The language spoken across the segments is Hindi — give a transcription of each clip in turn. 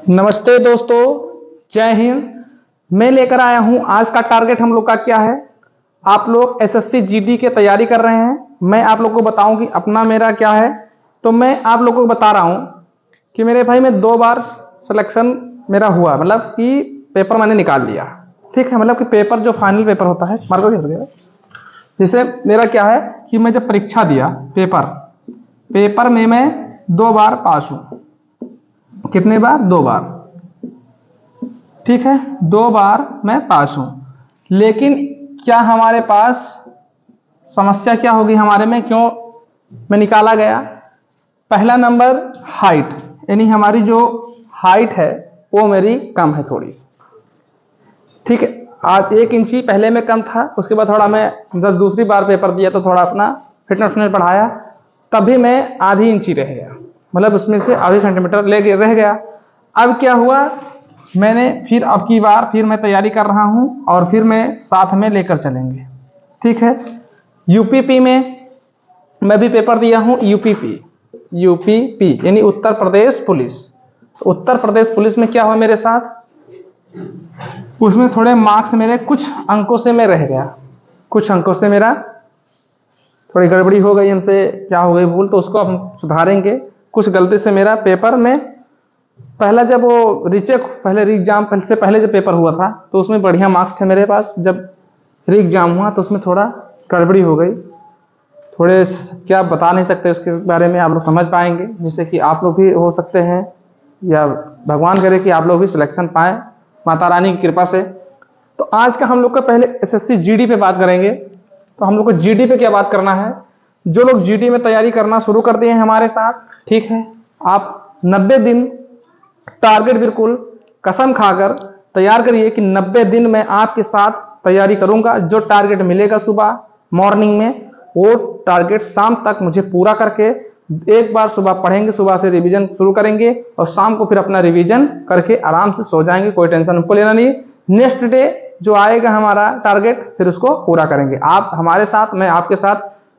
नमस्ते दोस्तों, जय हिंद। मैं लेकर आया हूं आज का टारगेट हम लोग का क्या है। आप लोग एसएससी जीडी की तैयारी कर रहे हैं, मैं आप लोग को बताऊं कि अपना मेरा क्या है। तो मैं आप लोगों को बता रहा हूं कि मेरे भाई मैं 2 बार सिलेक्शन मेरा हुआ, मतलब कि पेपर मैंने निकाल लिया। ठीक है, मतलब कि पेपर जो फाइनल पेपर होता है जैसे मेरा क्या है कि मैं जब परीक्षा दिया पेपर में मैं 2 बार पास हूं। कितने बार? 2 बार। ठीक है, 2 बार मैं पास हूं। लेकिन क्या हमारे पास समस्या क्या होगी हमारे में, क्यों मैं निकाला गया? पहला नंबर हाइट, यानी हमारी जो हाइट है वो मेरी कम है थोड़ी सी। ठीक है, आज 1 इंची पहले में कम था, उसके बाद थोड़ा मैं जब दूसरी बार पेपर दिया तो थोड़ा अपना फिटनेस बढ़ाया, तभी मैं आधी इंची रह गया, मतलब उसमें से आधी सेंटीमीटर ले रह गया। अब क्या हुआ, मैंने फिर अब की बार फिर मैं तैयारी कर रहा हूं और फिर मैं साथ में लेकर चलेंगे। ठीक है, यूपीपी में मैं भी पेपर दिया हूं। यूपीपी यानी उत्तर प्रदेश पुलिस। उत्तर प्रदेश पुलिस में क्या हुआ मेरे साथ, उसमें थोड़े मार्क्स मेरे कुछ अंकों से मैं रह गया, कुछ अंकों से मेरा थोड़ी गड़बड़ी हो गई, हमसे क्या हो गई भूल, तो उसको हम सुधारेंगे। कुछ गलती से मेरा पेपर में पहला जब वो रीचेक पहले री एग्जाम से पहले जब पेपर हुआ था तो उसमें बढ़िया मार्क्स थे मेरे पास। जब री एग्जाम हुआ तो उसमें थोड़ा गड़बड़ी हो गई, थोड़े क्या बता नहीं सकते उसके बारे में, आप लोग समझ पाएंगे, जिससे कि आप लोग भी हो सकते हैं या भगवान करे कि आप लोग भी सिलेक्शन पाएं माता रानी की कृपा से। तो आज का हम लोग का पहले एसएससी जीडी पे बात करेंगे। तो हम लोग को जीडी पे क्या बात करना है, जो लोग जीडी में तैयारी करना शुरू कर दिए हैं हमारे साथ, ठीक है, आप 90 दिन टारगेट बिल्कुल कसम खाकर तैयार करिए कि 90 दिन में आपके साथ तैयारी करूंगा। जो टारगेट मिलेगा सुबह मॉर्निंग में, वो टारगेट शाम तक मुझे पूरा करके, एक बार सुबह पढ़ेंगे, सुबह से रिवीजन शुरू करेंगे और शाम को फिर अपना रिवीजन करके आराम से सो जाएंगे, कोई टेंशन हमको लेना नहीं। नेक्स्ट डे जो आएगा हमारा टारगेट फिर उसको पूरा करेंगे। आप हमारे साथ, मैं आपके साथ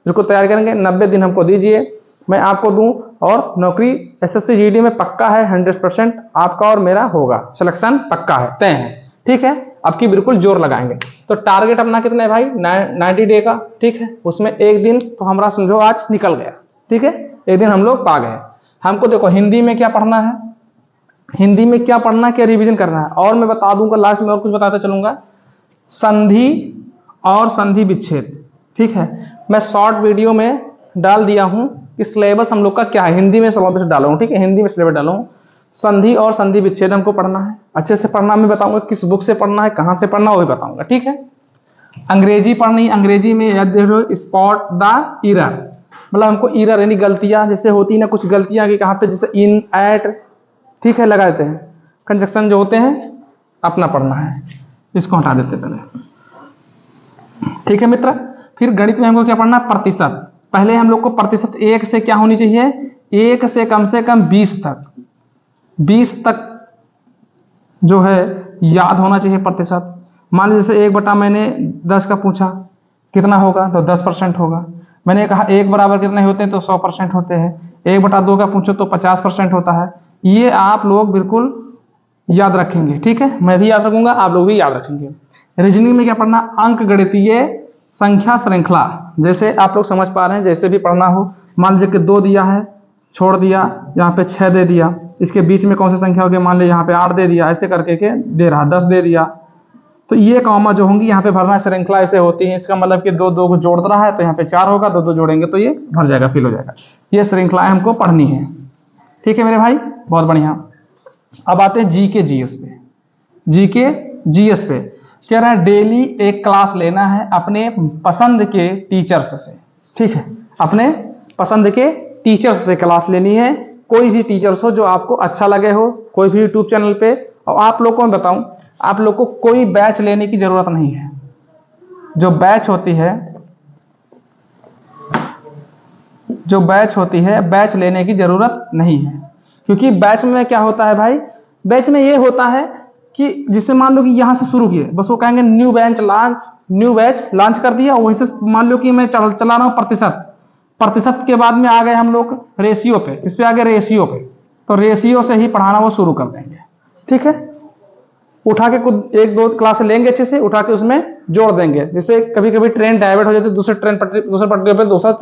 बिल्कुल तैयारी करेंगे। 90 दिन हमको दीजिए, मैं आपको दूं, और नौकरी एसएससी जीडी में पक्का है, 100% आपका और मेरा होगा, सिलेक्शन पक्का है, तय है। ठीक है, अब की बिल्कुल जोर लगाएंगे। तो टारगेट अपना कितना है भाई, 90 डे का। ठीक है, उसमें एक दिन तो हमारा समझो आज निकल गया। ठीक है, एक दिन हम लोग पा गए। हमको देखो हिंदी में क्या पढ़ना है, हिंदी में क्या पढ़ना, क्या रिवीजन करना है, और मैं बता दूंगा लास्ट में और कुछ बताता चलूंगा। संधि और संधि विच्छेद। ठीक है, मैं शॉर्ट वीडियो में डाल दिया हूं कि सिलेबस हम लोग का क्या है, हिंदी में सिलेबस डाला हूं। ठीक है, हिंदी में सिलेबस डाला हूं। संधि और संधि विच्छेद हमको पढ़ना है, अच्छे से पढ़ना, मैं बताऊंगा किस बुक से पढ़ना है, कहां से पढ़ना वो भी बताऊंगा। ठीक है, अंग्रेजी पढ़नी, अंग्रेजी में याद देखो स्पॉट द एरर, मतलब हमको एरर यानी गलतियां जैसे होती ना, कुछ गलतियां की कहां पे, जैसे इन एट, ठीक है, लगा देते हैं, कंजक्शन जो होते हैं अपना पढ़ना है, इसको हटा देते पहले। ठीक है मित्र, फिर गणित में हमको क्या पढ़ना, प्रतिशत। पहले हम लोग को प्रतिशत 1 से क्या होनी चाहिए, 1 से कम 20 तक, 20 तक जो है याद होना चाहिए प्रतिशत। मान लीजिए जैसे 1 बटा मैंने 10 का पूछा, कितना होगा, तो 10% होगा। मैंने कहा 1 बराबर कितने होते हैं, तो 100% होते हैं। 1 बटा 2 का पूछो तो 50% होता है। ये आप लोग बिल्कुल याद रखेंगे। ठीक है, मैं भी याद रखूंगा, आप लोग भी याद रखेंगे। रीजनिंग में क्या पढ़ना, अंक गणितीय संख्या श्रृंखला, जैसे आप लोग समझ पा रहे हैं, जैसे भी पढ़ना हो। मान लीजिए कि 2 दिया है, छोड़ दिया, यहाँ पे 6 दे दिया, इसके बीच में कौन सी संख्या होगी, मान लीजिए यहाँ पे 8 दे दिया, ऐसे करके के दे रहा, 10 दे दिया, तो ये कॉमा जो होंगी यहाँ पे भरना, श्रृंखला ऐसे होती है। इसका मतलब कि 2 2 को जोड़ रहा है तो यहाँ पे 4 होगा, 2 2 जोड़ेंगे तो ये भर जाएगा, फिल हो जाएगा। ये श्रृंखलाएं हमको पढ़नी है। ठीक है मेरे भाई, बहुत बढ़िया। अब आते हैं जीके जीएस पे। जीके जीएस पे कह रहा है डेली एक क्लास लेना है अपने पसंद के टीचर्स से। ठीक है, अपने पसंद के टीचर्स से क्लास लेनी है, कोई भी टीचर्स हो जो आपको अच्छा लगे हो, कोई भी यूट्यूब चैनल पे। और आप लोग को मैं बताऊं, आप लोग को कोई बैच लेने की जरूरत नहीं है। जो बैच होती है, जो बैच होती है, बैच लेने की जरूरत नहीं है। क्योंकि बैच में क्या होता है भाई, बैच में ये होता है कि जिसे मान लो कि यहां से शुरू किए, बस वो कहेंगे न्यू बैच लॉन्च कर दिया, वहीं से मान लो कि मैं चला रहा हूं प्रतिशत के बाद में आ गए हम लोग रेशियो पे। किस पे आ गए, रेशियो पे। तो रेशियो से ही पढ़ाना वो शुरू कर देंगे। ठीक है, उठा के कुछ एक दो क्लास लेंगे अच्छे से, उठा के उसमें जोड़ देंगे। जिससे कभी कभी ट्रेन डाइवर्ट हो जाती है, दूसरे पटरी पर दूसरा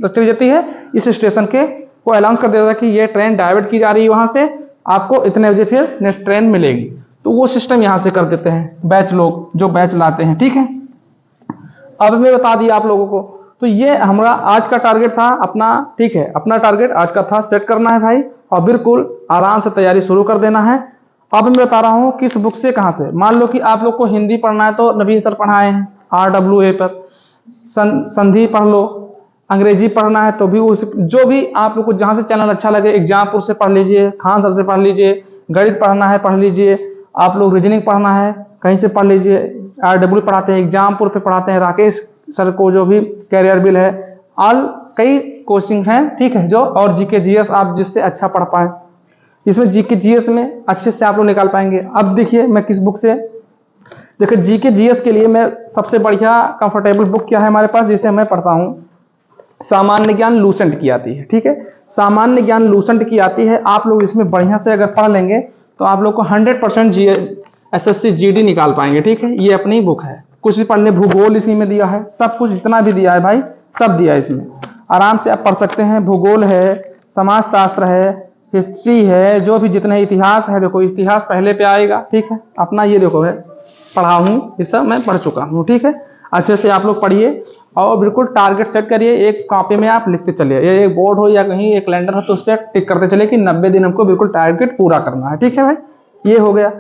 चली जाती है, इस स्टेशन के को अनाउंस कर देता है कि ये ट्रेन डाइवर्ट की जा रही है, वहां से आपको इतने बजे फिर नेक्स्ट ट्रेन मिलेगी। तो वो सिस्टम यहाँ से कर देते हैं बैच लोग, जो बैच लाते हैं। ठीक है, अब मैं बता दिया आप लोगों को। तो ये हमारा आज का टारगेट था अपना। ठीक है, अपना टारगेट आज का था, सेट करना है भाई, और बिल्कुल आराम से तैयारी शुरू कर देना है। अब मैं बता रहा हूँ किस बुक से कहाँ से। मान लो कि आप लोग को हिंदी पढ़ना है तो नवीन सर पढ़ाए हैं RWA पर, संधि पढ़ लो। अंग्रेजी पढ़ना है तो भी उस जो भी आप लोग को जहाँ से चैनल अच्छा लगे, एग्जामपुर से पढ़ लीजिए, खान सर से पढ़ लीजिए। गणित पढ़ना है पढ़ लीजिए, आप लोग रीजनिंग पढ़ना है कहीं से पढ़ लीजिए। RW पढ़ाते हैं, एग्जामपुर पे पढ़ाते हैं राकेश सर को, जो भी कैरियर बिल है। ऑल कई कोचिंग हैं। ठीक है, जो और GK GS आप जिससे अच्छा पढ़ पाए, इसमें GK GS में अच्छे से आप लोग निकाल पाएंगे। अब देखिए मैं किस बुक से, देखिए GK GS के लिए मैं सबसे बढ़िया कंफर्टेबल बुक क्या है हमारे पास, जिसे मैं पढ़ता हूँ, सामान्य ज्ञान लूसेंट की आती है। ठीक है, सामान्य ज्ञान लूसेंट की आती है। आप लोग इसमें बढ़िया से अगर पढ़ लेंगे तो आप लोग को 100% SSC GD निकाल पाएंगे। ठीक है, ये अपनी बुक है। कुछ भी पढ़ने, भूगोल इसी में दिया है, सब कुछ जितना भी दिया है भाई सब दिया है इसमें, आराम से आप पढ़ सकते हैं। भूगोल है, समाज शास्त्र है, हिस्ट्री है, जो भी जितने इतिहास है, देखो इतिहास पहले पे आएगा। ठीक है, अपना ये देखो है पढ़ा हूँ, ये सब मैं पढ़ चुका हूँ। ठीक है, अच्छे से आप लोग पढ़िए और बिल्कुल टारगेट सेट करिए। एक कॉपी में आप लिखते चलिए, ये एक बोर्ड हो या कहीं एक कैलेंडर हो तो उस पर टिक करते चलिए कि 90 दिन हमको बिल्कुल टारगेट पूरा करना है। ठीक है भाई, ये हो गया।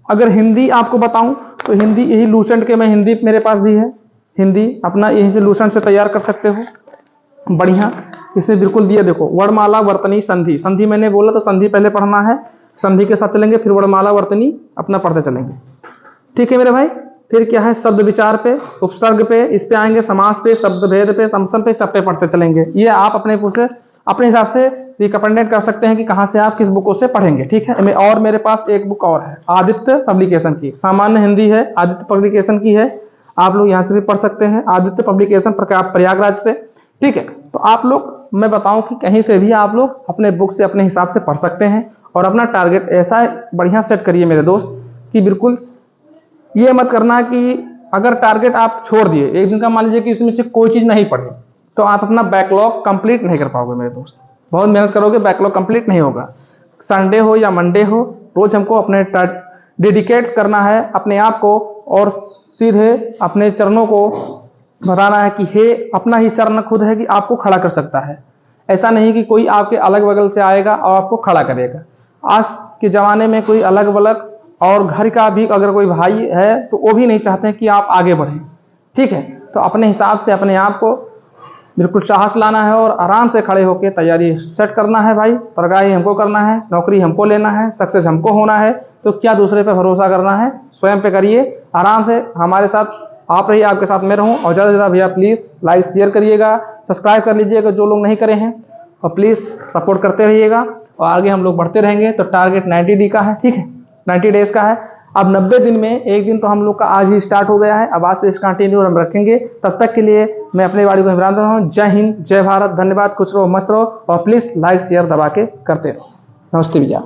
अगर हिंदी आपको बताऊं तो हिंदी यही लूसेंट के, मैं हिंदी मेरे पास भी है, हिंदी अपना यहीं से लूसेंट से तैयार कर सकते हो बढ़िया। इसमें बिल्कुल दिया, देखो वर्णमाला वर्तनी संधि। संधि मैंने बोला तो संधि पहले पढ़ना है, संधि के साथ चलेंगे, फिर वर्णमाला वर्तनी अपना पढ़ते चलेंगे। ठीक है मेरे भाई, फिर क्या है, शब्द विचार पे, उपसर्ग पे, इस पे आएंगे, समास पे, शब्द भेद पे, तमसम पे, सब पे पढ़ते चलेंगे। ये आप अपने हिसाब से रिकमेंडेड कर सकते हैं कि कहाँ से आप किस बुकों से पढ़ेंगे। ठीक है, और मेरे पास एक बुक और है आदित्य पब्लिकेशन की, सामान्य हिंदी है, आदित्य पब्लिकेशन की है। आप लोग यहाँ से भी पढ़ सकते हैं, आदित्य पब्लिकेशन प्रयागराज से। ठीक है, तो आप लोग, मैं बताऊं कि कहीं से भी आप लोग अपने बुक से अपने हिसाब से पढ़ सकते हैं और अपना टारगेट ऐसा बढ़िया सेट करिए मेरे दोस्त कि बिल्कुल ये मत करना कि अगर टारगेट आप छोड़ दिए एक दिन का, मान लीजिए कि इसमें से कोई चीज़ नहीं पढ़े तो आप अपना बैकलॉग कंप्लीट नहीं कर पाओगे मेरे दोस्त। बहुत मेहनत करोगे, बैकलॉग कंप्लीट नहीं होगा। संडे हो या मंडे हो, रोज हमको अपने डेडिकेट करना है अपने आप को और सीधे अपने चरणों को बताना है कि हे अपना ही चरण खुद है कि आपको खड़ा कर सकता है। ऐसा नहीं कि कोई आपके अलग बगल से आएगा और आपको खड़ा करेगा। आज के ज़माने में कोई अलग बगल और घर का भी अगर कोई भाई है तो वो भी नहीं चाहते हैं कि आप आगे बढ़ें। ठीक है, तो अपने हिसाब से अपने आप को बिल्कुल साहस लाना है और आराम से खड़े होकर तैयारी सेट करना है भाई। पढ़ाई हमको करना है, नौकरी हमको लेना है, सक्सेस हमको होना है, तो क्या दूसरे पे भरोसा करना है, स्वयं पे करिए आराम से। हमारे साथ आप रहिए, आपके साथ मैं रहूं। और ज़्यादा से ज़्यादा भैया प्लीज़ लाइक शेयर करिएगा, सब्सक्राइब कर लीजिएगा जो लोग नहीं करे हैं, और प्लीज़ सपोर्ट करते रहिएगा और आगे हम लोग बढ़ते रहेंगे। तो टारगेट 90 का है। ठीक है, 90 डेज का है। अब 90 दिन में एक दिन तो हम लोग का आज ही स्टार्ट हो गया है, अब आज से इस कंटिन्यू हम रखेंगे। तब तक के लिए मैं अपने वाड़ी को विराम देता हूँ। जय हिंद, जय भारत, धन्यवाद, खुश रहो, मस्त रहो और प्लीज़ लाइक शेयर दबा के करते रहो। नमस्ते भैया।